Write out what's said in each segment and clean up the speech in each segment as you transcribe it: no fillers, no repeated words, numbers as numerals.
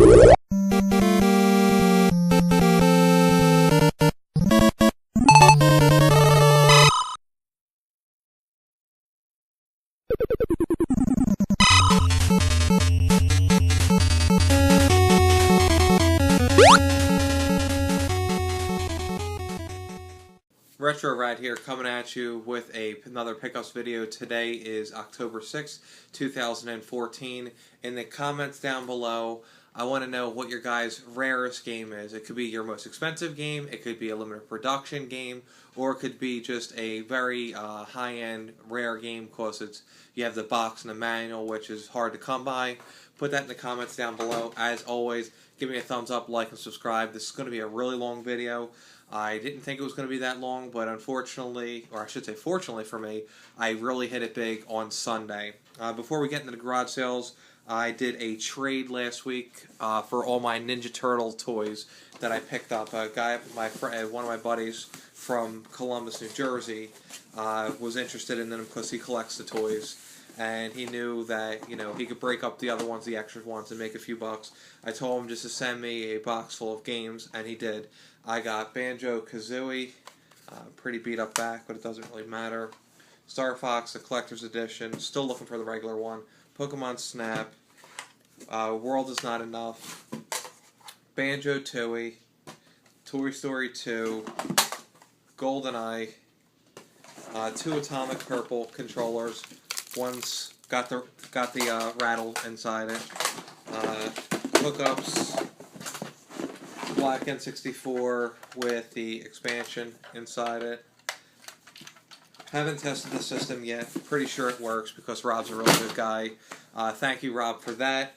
Retro Rad here, coming at you with another pickups video. Today is October 6th, 2014. In the comments down below, I want to know what your guys' rarest game is. It could be your most expensive game, it could be a limited production game, or it could be just a very high-end rare game because you have the box and the manual, which is hard to come by. Put that in the comments down below. As always, give me a thumbs up, like, and subscribe. This is going to be a really long video. I didn't think it was going to be that long, but unfortunately, or I should say fortunately for me, I really hit it big on Sunday. Before we get into the garage sales, I did a trade last week for all my Ninja Turtle toys that I picked up. A guy, one of my buddies from Columbus, New Jersey, was interested in them because he collects the toys. And he knew that, he could break up the other ones, the extra ones, and make a few bucks. I told him just to send me a box full of games, and he did. I got Banjo-Kazooie, pretty beat up back, but it doesn't really matter. Star Fox, the Collector's Edition, still looking for the regular one. Pokemon Snap, World Is Not Enough, Banjo-Tooie, Toy Story 2, GoldenEye, 2 Atomic Purple controllers. One's got the rattle inside it. Hookups, Black N64 with the expansion inside it. Haven't tested the system yet. Pretty sure it works because Rob's a really good guy. Thank you, Rob, for that.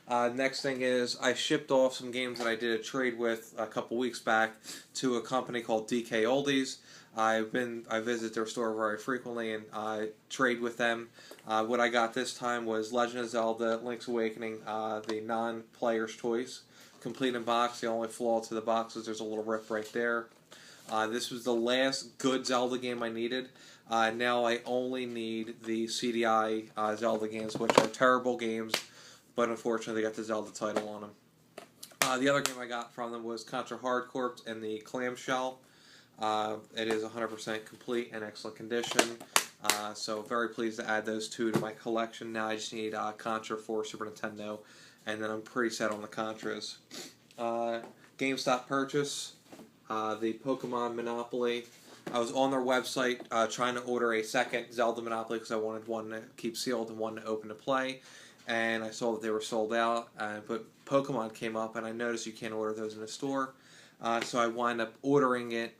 Next thing is I shipped off some games that I did a trade with a couple weeks back to a company called DK Oldies. I visit their store very frequently and trade with them. What I got this time was Legend of Zelda: Link's Awakening, the non-player's choice, complete in box. The only flaw to the box is there's a little rip right there. This was the last good Zelda game I needed. Now I only need the CDI Zelda games, which are terrible games, but unfortunately they got the Zelda title on them. The other game I got from them was Contra Hard Corps and the Clamshell. It is 100% complete and excellent condition, so very pleased to add those two to my collection. Now I just need Contra for Super Nintendo, and then I'm pretty set on the Contras. GameStop purchase, the Pokemon Monopoly. I was on their website trying to order a second Zelda Monopoly because I wanted one to keep sealed and one to open to play, and I saw that they were sold out, but Pokemon came up, and I noticed you can't order those in the store, so I wind up ordering it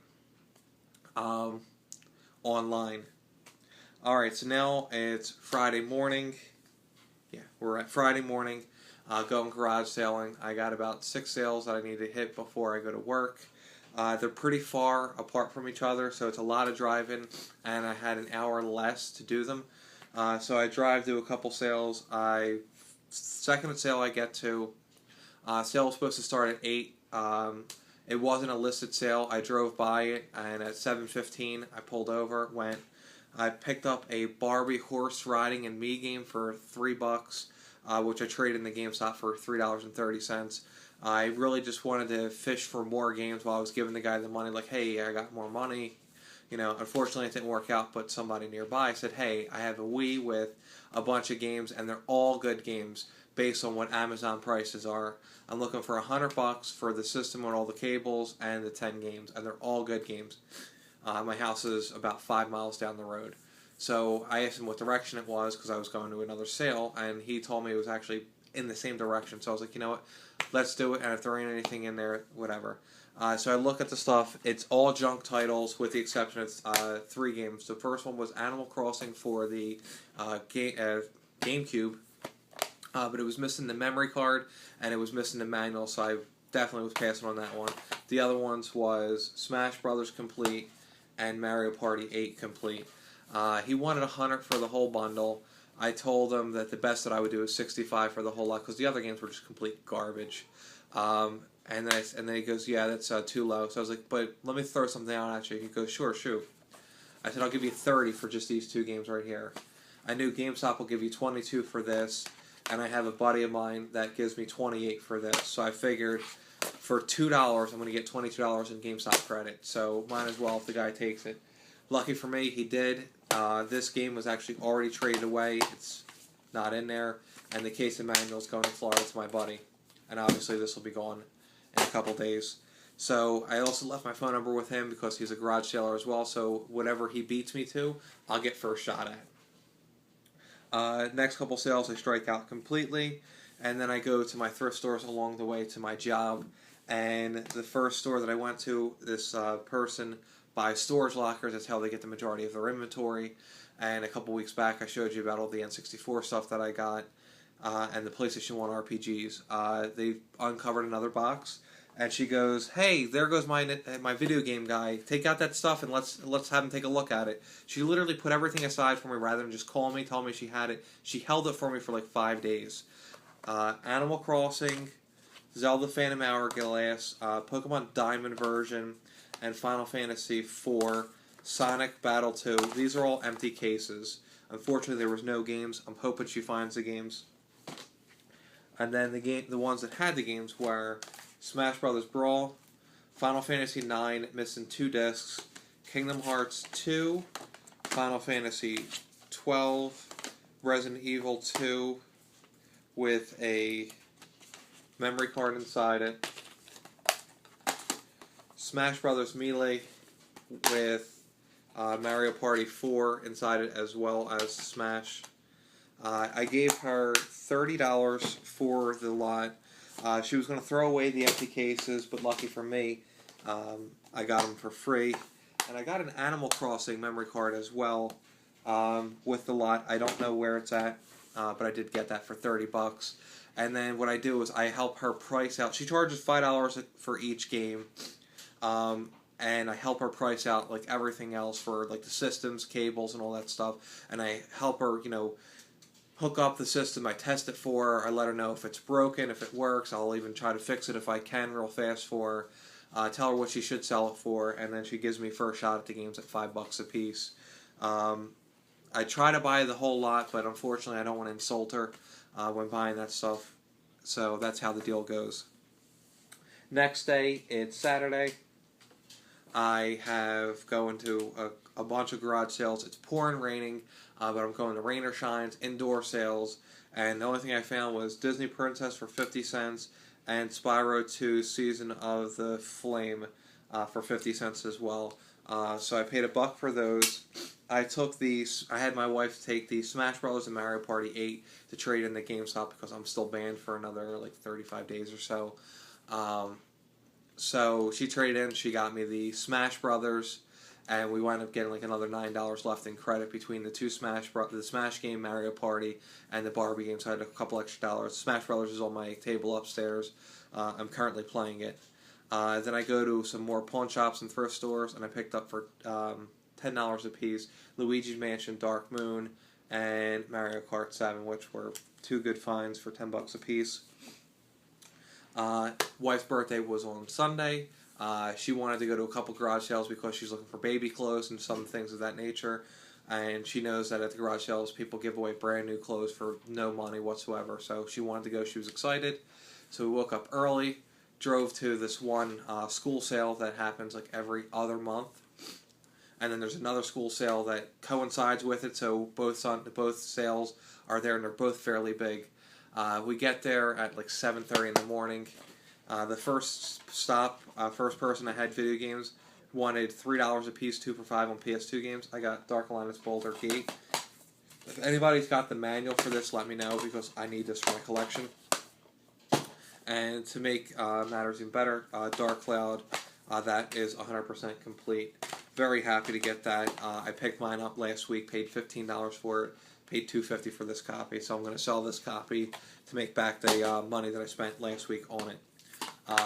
online. Alright, so now it's Friday morning. Yeah, we're at Friday morning, going garage sailing. I got about 6 sales that I need to hit before I go to work. They're pretty far apart from each other, so it's a lot of driving, and I had an hour less to do them. So I drive to a couple sales. Second sale I get to, sale was supposed to start at 8. It wasn't a listed sale. I drove by it, and at 7:15 I pulled over, went. I picked up a Barbie horse riding and me game for $3, which I traded in the GameStop for $3.30. I really just wanted to fish for more games while I was giving the guy the money, like, hey, I got more money. Unfortunately it didn't work out, but somebody nearby said, hey, I have a Wii with a bunch of games, and they're all good games based on what Amazon prices are. I'm looking for $100 for the system with all the cables and the 10 games, and they're all good games. My house is about 5 miles down the road. So I asked him what direction it was because I was going to another sale, and he told me it was actually in the same direction. So I was like, you know what, let's do it, and if there ain't anything in there, whatever. So I look at the stuff. It's all junk titles with the exception of 3 games. The first one was Animal Crossing for the GameCube. But it was missing the memory card, and it was missing the manual, so I definitely was passing on that one. The other ones was Smash Brothers Complete and Mario Party 8 Complete. He wanted $100 for the whole bundle. I told him that the best that I would do is $65 for the whole lot, because the other games were just complete garbage. And then he goes, yeah, that's too low. So I was like, but let me throw something out at you. He goes, sure, shoot. I said, I'll give you $30 for just these 2 games right here. I knew GameStop will give you $22 for this. and I have a buddy of mine that gives me $28 for this. So I figured for $2, I'm going to get $22 in GameStop credit. So might as well if the guy takes it. Lucky for me, he did. This game was actually already traded away. It's not in there. And the case of manual is going to Florida to my buddy. And obviously this will be gone in a couple days. So I also left my phone number with him because he's a garage sailor as well. So whatever he beats me to, I'll get first shot at. Next couple sales I strike out completely. And then I go to my thrift stores along the way to my job. And the first store that I went to, this person buys storage lockers. That's how they get the majority of their inventory. And a couple weeks back I showed you about all the N64 stuff that I got. And the PlayStation 1 RPGs. They uncovered another box, and she goes, "Hey, there goes my video game guy. Take out that stuff and let's have him take a look at it." She literally put everything aside for me rather than just call me, tell me she had it. She held it for me for like 5 days. Animal Crossing, Zelda Phantom Hourglass, Pokemon Diamond version, and Final Fantasy IV, Sonic Battle 2. These are all empty cases. Unfortunately, there was no games. I'm hoping she finds the games. And then the ones that had the games were Smash Brothers Brawl, Final Fantasy IX, missing 2 discs, Kingdom Hearts 2, Final Fantasy 12, Resident Evil 2 with a memory card inside it, Smash Brothers Melee with Mario Party 4 inside it as well as Smash. I gave her $30 for the lot. She was going to throw away the empty cases, but lucky for me, I got them for free. And I got an Animal Crossing memory card as well with the lot. I don't know where it's at, but I did get that for $30. And then what I do is I help her price out. She charges $5 for each game, and I help her price out like everything else for like the systems, cables, and all that stuff. And I help her, hook up the system. I test it for her. I let her know if it's broken, if it works. I'll even try to fix it if I can real fast for her. Tell her what she should sell it for, and then she gives me first shot at the games at $5 a piece. I try to buy the whole lot, but unfortunately I don't want to insult her when buying that stuff. So that's how the deal goes. Next day, it's Saturday. I have going to a bunch of garage sales. It's pouring, raining, but I'm going to Rain or Shine's indoor sales, and the only thing I found was Disney Princess for 50 cents and Spyro 2 Season of the Flame for 50 cents as well. So I paid $1 for those. I had my wife take the Smash Brothers and Mario Party 8 to trade in the GameStop because I'm still banned for another like 35 days or so. So she traded in. She got me the Smash Brothers, and we wound up getting like another $9 left in credit between the two the Smash game, Mario Party, and the Barbie game. So I had a couple extra dollars. Smash Brothers is on my table upstairs. I'm currently playing it. Then I go to some more pawn shops and thrift stores, and I picked up for $10 a piece Luigi's Mansion Dark Moon and Mario Kart 7, which were 2 good finds for $10 a piece. Wife's birthday was on Sunday. She wanted to go to a couple garage sales because she's looking for baby clothes and some things of that nature. And she knows that at the garage sales, people give away brand new clothes for no money whatsoever. So she wanted to go. She was excited. So we woke up early, drove to this one school sale that happens like every other month. And then there's another school sale that coincides with it. So both sales are there, and they're both fairly big. We get there at like 7:30 in the morning. The first stop, first person that had video games wanted $3 a piece, 2 for $5 on PS2 games. I got Dark Alliance Boulder Gate. If anybody's got the manual for this, let me know because I need this for my collection. And to make matters even better, Dark Cloud, that is 100% complete. Very happy to get that. I picked mine up last week, paid $15 for it. Paid $2.50 for this copy, so I'm going to sell this copy to make back the money that I spent last week on it.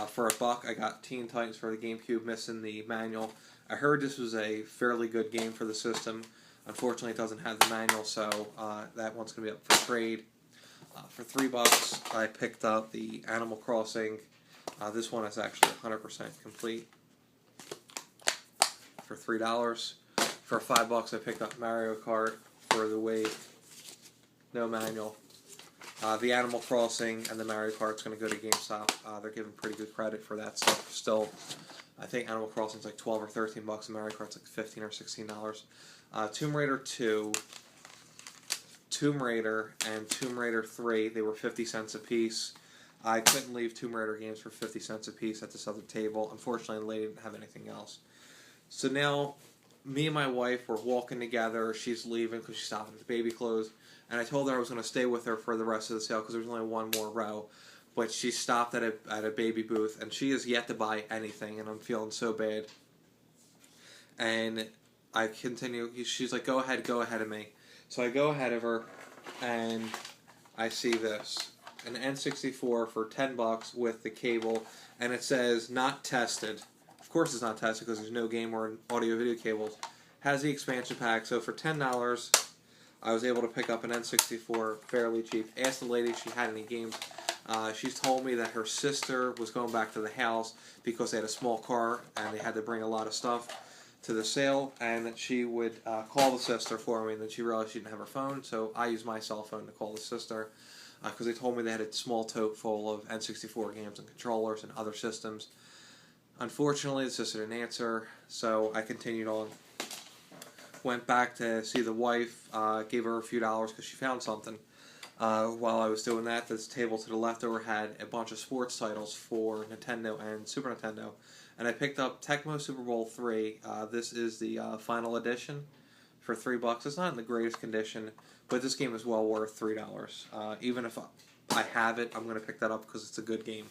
For $1, I got Teen Titans for the GameCube, missing the manual. I heard this was a fairly good game for the system. Unfortunately, it doesn't have the manual, so that one's going to be up for trade. For $3, I picked up the Animal Crossing. This one is actually 100% complete. For $3. For $5, I picked up Mario Kart for the Wii. No manual. The Animal Crossing and the Mario Kart's going to go to GameStop. They're giving pretty good credit for that stuff still. I think Animal Crossing's like $12 or $13, and Mario Kart's like $15 or $16. Tomb Raider 2, Tomb Raider, and Tomb Raider 3, they were 50 cents a piece. I couldn't leave Tomb Raider games for 50 cents a piece at this other table. Unfortunately, the lady didn't have anything else. So now, me and my wife were walking together. She's leaving because she's stopping at the baby clothes. And I told her I was going to stay with her for the rest of the sale because there's only one more row. But she stopped at a baby booth, and she has yet to buy anything, and I'm feeling so bad. And I continue. She's like, go ahead of me. So I go ahead of her, and I see this. An N64 for $10 with the cable, and it says not tested. Of course it's not tested because there's no game or audio video cables. Has the expansion pack, so for $10 I was able to pick up an N64 fairly cheap. Asked the lady if she had any games. She's told me that her sister was going back to the house because they had a small car and they had to bring a lot of stuff to the sale, and that she would call the sister for me, and then she realized she didn't have her phone, so I used my cell phone to call the sister. Because they told me they had a small tote full of N64 games and controllers and other systems. Unfortunately, the sister didn't answer, so I continued on. Went back to see the wife, gave her a few dollars because she found something. While I was doing that, this table to the left over had a bunch of sports titles for Nintendo and Super Nintendo. And I picked up Tecmo Super Bowl 3. This is the final edition for $3. It's not in the greatest condition, but this game is well worth $3. Even if I have it, I'm going to pick that up because it's a good game.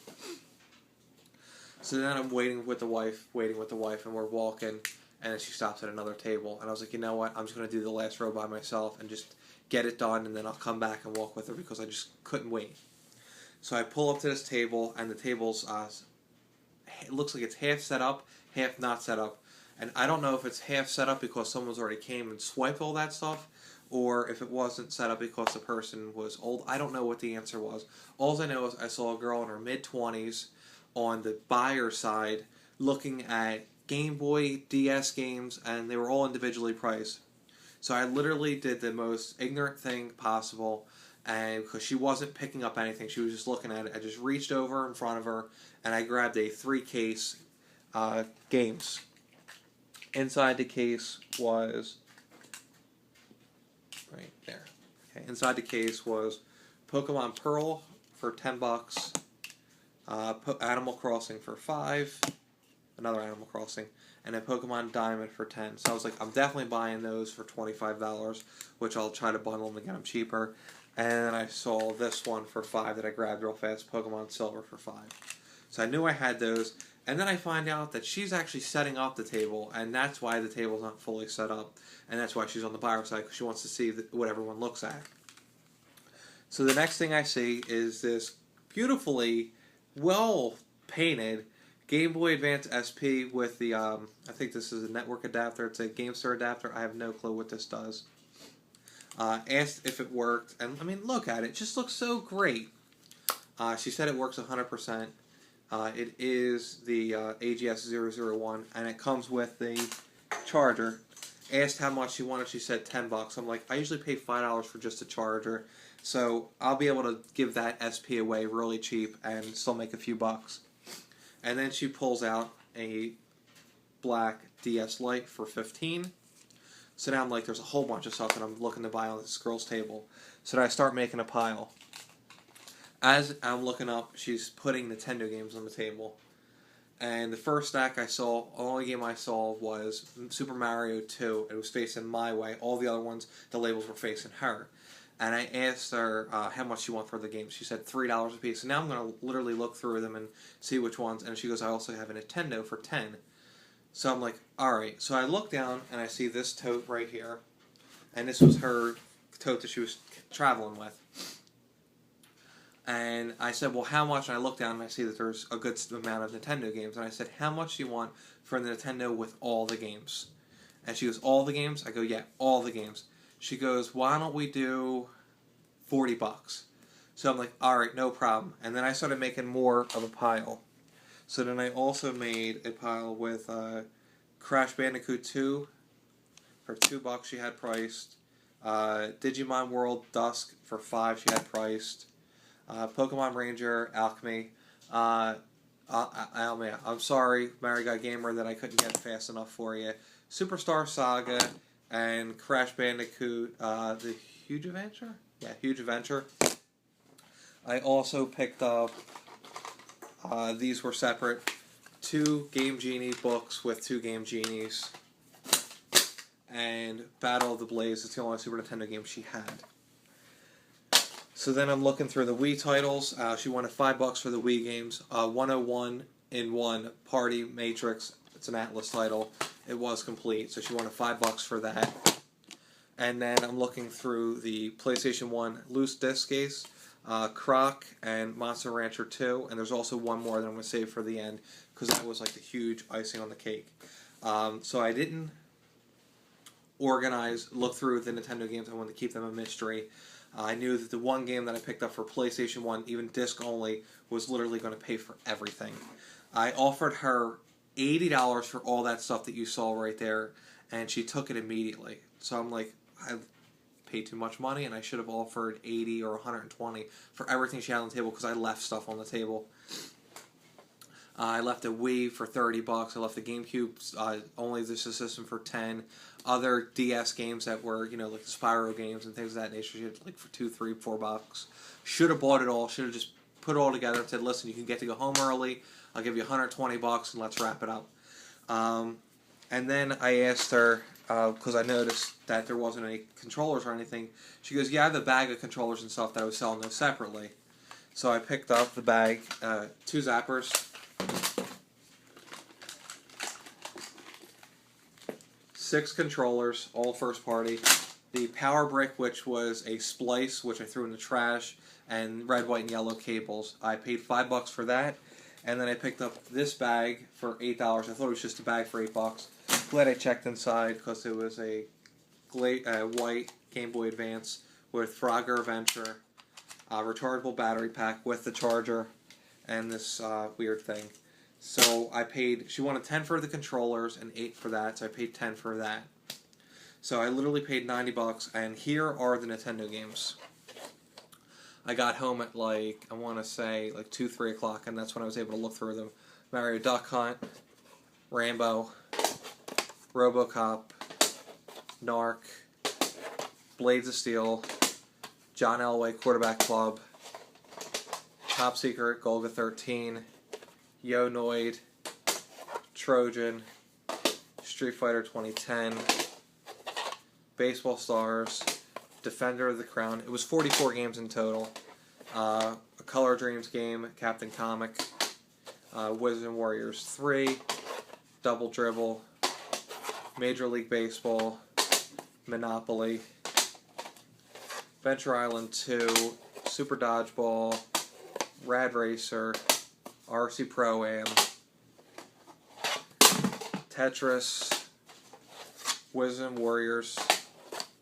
So then I'm waiting with the wife, and we're walking, and then she stops at another table. And I was like, you know what? I'm just going to do the last row by myself and just get it done, and then I'll come back and walk with her because I just couldn't wait. So I pull up to this table, and the table's it looks like it's half set up, half not set up. And I don't know if it's half set up because someone's already came and swiped all that stuff, or if it wasn't set up because the person was old. I don't know what the answer was. All I know is I saw a girl in her mid-20s on the buyer side looking at Game Boy DS games, and they were all individually priced. So I literally did the most ignorant thing possible, and because she wasn't picking up anything, she was just looking at it. I just reached over in front of her, and I grabbed a 3-case games. Inside the case was right there. Okay, inside the case was Pokemon Pearl for $10, Animal Crossing for $5, another Animal Crossing, and a Pokemon Diamond for $10. So I was like, I'm definitely buying those for $25, which I'll try to bundle them to get them cheaper. And then I saw this one for $5 that I grabbed real fast, Pokemon Silver for $5. So I knew I had those. And then I find out that she's actually setting up the table, and that's why the table's not fully set up. And that's why she's on the buyer side, because she wants to see what everyone looks at. So the next thing I see is this beautifully well-painted Game Boy Advance SP with the, I think this is a network adapter. It's a GameStar adapter. I have no clue what this does. Asked if it worked, and I mean, look at it. It just looks so great. She said it works 100%. It is the AGS001, and it comes with the charger. Asked how much she wanted, she said $10. I'm like, I usually pay $5 for just a charger, so I'll be able to give that SP away really cheap and still make a few bucks. And then she pulls out a black DS Lite for $15. So now I'm like, there's a whole bunch of stuff that I'm looking to buy on this girl's table. So then I start making a pile. As I'm looking up, she's putting Nintendo games on the table. And the first stack I saw, the only game I saw was Super Mario 2. It was facing my way. All the other ones, the labels were facing her. And I asked her how much she wanted for the games. She said $3 a piece. So now I'm going to literally look through them and see which ones. And she goes, I also have a Nintendo for $10. So I'm like, alright. So I look down and I see this tote right here. And this was her tote that she was traveling with. And I said, well, how much? And I look down and I see that there's a good amount of Nintendo games. And I said, how much do you want for the Nintendo with all the games? And she goes, all the games? I go, yeah, all the games. She goes, why don't we do $40? So I'm like, alright, no problem. And then I started making more of a pile. So then I also made a pile with Crash Bandicoot 2 for $2 she had priced. Digimon World Dusk for $5 she had priced. Pokemon Ranger, Alchemy. I'm sorry, Mario Guy Gamer, that I couldn't get fast enough for you. Superstar Saga and Crash Bandicoot, The Huge Adventure? Yeah, Huge Adventure. I also picked up, these were separate, 2 Game Genie books with 2 Game Genies. And Battle of the Blaze is the only Super Nintendo game she had. So then I'm looking through the Wii titles. She wanted $5 for the Wii games. 101 in 1 Party Matrix. It's an Atlas title. It was complete, so she wanted $5 for that. And then I'm looking through the PlayStation 1 loose disc case, Croc and Monster Rancher 2, and there's also one more that I'm going to save for the end because that was like the huge icing on the cake. So I didn't look through the Nintendo games. I wanted to keep them a mystery. I knew that the one game that I picked up for PlayStation 1, even disc only, was literally going to pay for everything. I offered her $80 for all that stuff that you saw right there, and she took it immediately. So I'm like, I paid too much money, and I should have offered $80 or $120 for everything she had on the table because I left stuff on the table. I left a Wii for $30. I left the GameCube, only the system, for $10. Other DS games that were, like the Spyro games and things of that nature, she had like for $2, $3, $4. Should have bought it all. Should have just put it all together and said, listen, you can get to go home early. I'll give you $120 and let's wrap it up. And then I asked her, because I noticed that there wasn't any controllers or anything. She goes, yeah, I have a bag of controllers and stuff that I was selling those separately. So I picked up the bag, 2 zappers, 6 controllers, all first party. The power brick, which was a splice, which I threw in the trash, and red, white, and yellow cables. I paid $5 for that, and then I picked up this bag for $8. I thought it was just a bag for $8. Glad I checked inside because it was a white Game Boy Advance with Frogger Adventure, rechargeable battery pack with the charger, and this weird thing. So she wanted $10 for the controllers and $8 for that, so I paid $10 for that. So I literally paid $90, and here are the Nintendo games. I got home at I want to say 2, 3 o'clock, and that's when I was able to look through them. Mario Duck Hunt, Rambo, RoboCop, Narc, Blades of Steel, John Elway Quarterback Club, Top Secret, Golga 13, Yo Noid, Trojan, Street Fighter 2010, Baseball Stars, Defender of the Crown. It was 44 games in total. A Color Dreams game, Captain Comic, Wizards and Warriors 3, Double Dribble, Major League Baseball, Monopoly, Venture Island 2, Super Dodgeball, Rad Racer, RC Pro-Am, Tetris, Wizards and Warriors,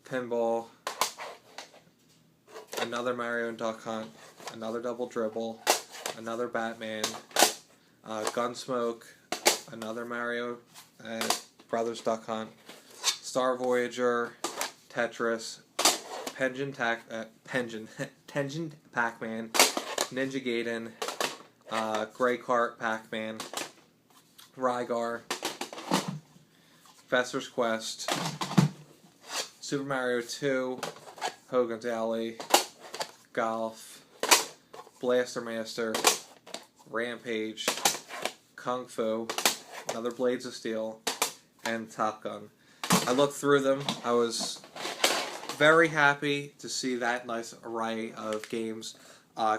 Pinball, another Mario and Duck Hunt, another Double Dribble, another Batman, Gunsmoke, another Mario Brothers Duck Hunt, Star Voyager, Tetris, Tengen Pac-Man, Ninja Gaiden, Grey Kart Pac-Man, Rygar, Fester's Quest, Super Mario 2, Hogan's Alley, Golf, Blaster Master, Rampage, Kung Fu, another Blades of Steel, and Top Gun. I looked through them. I was very happy to see that nice array of games.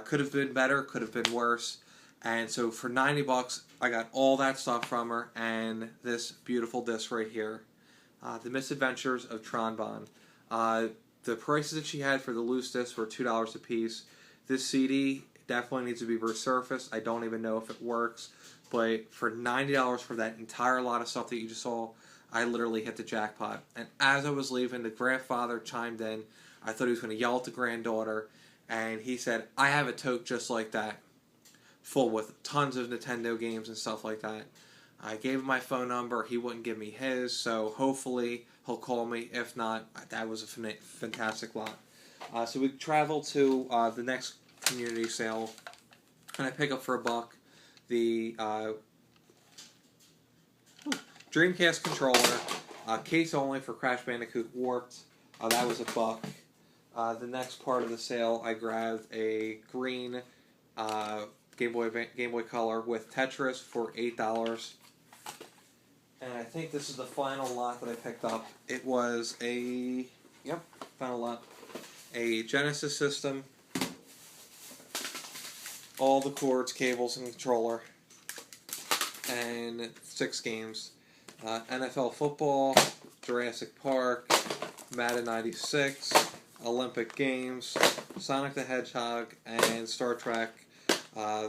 Could have been better, could have been worse. And so for $90, I got all that stuff from her and this beautiful disc right here. The Misadventures of Tron Bonne. The prices that she had for the loose discs were $2 a piece. This CD definitely needs to be resurfaced. I don't even know if it works. But for $90 for that entire lot of stuff that you just saw, I literally hit the jackpot. And as I was leaving, the grandfather chimed in. I thought he was going to yell at the granddaughter. And he said, I have a tote just like that, full with tons of Nintendo games and stuff like that. I gave him my phone number. He wouldn't give me his, so hopefully he'll call me. If not, that was a fantastic lot. So we traveled to the next community sale, and I pick up for $1 the Dreamcast controller, case only for Crash Bandicoot Warped. That was $1. The next part of the sale, I grabbed a green Game Boy Color with Tetris for $8. And I think this is the final lot that I picked up. It was final lot. A Genesis system, all the cords, cables, and controller, and 6 games. NFL football, Jurassic Park, Madden 96, Olympic Games, Sonic the Hedgehog, and Star Trek,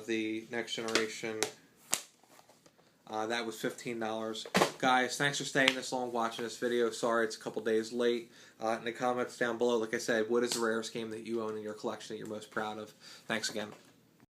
the Next Generation. That was $15. Guys, thanks for staying this long watching this video. Sorry it's a couple days late. In the comments down below, like I said, what is the rarest game that you own in your collection that you're most proud of? Thanks again.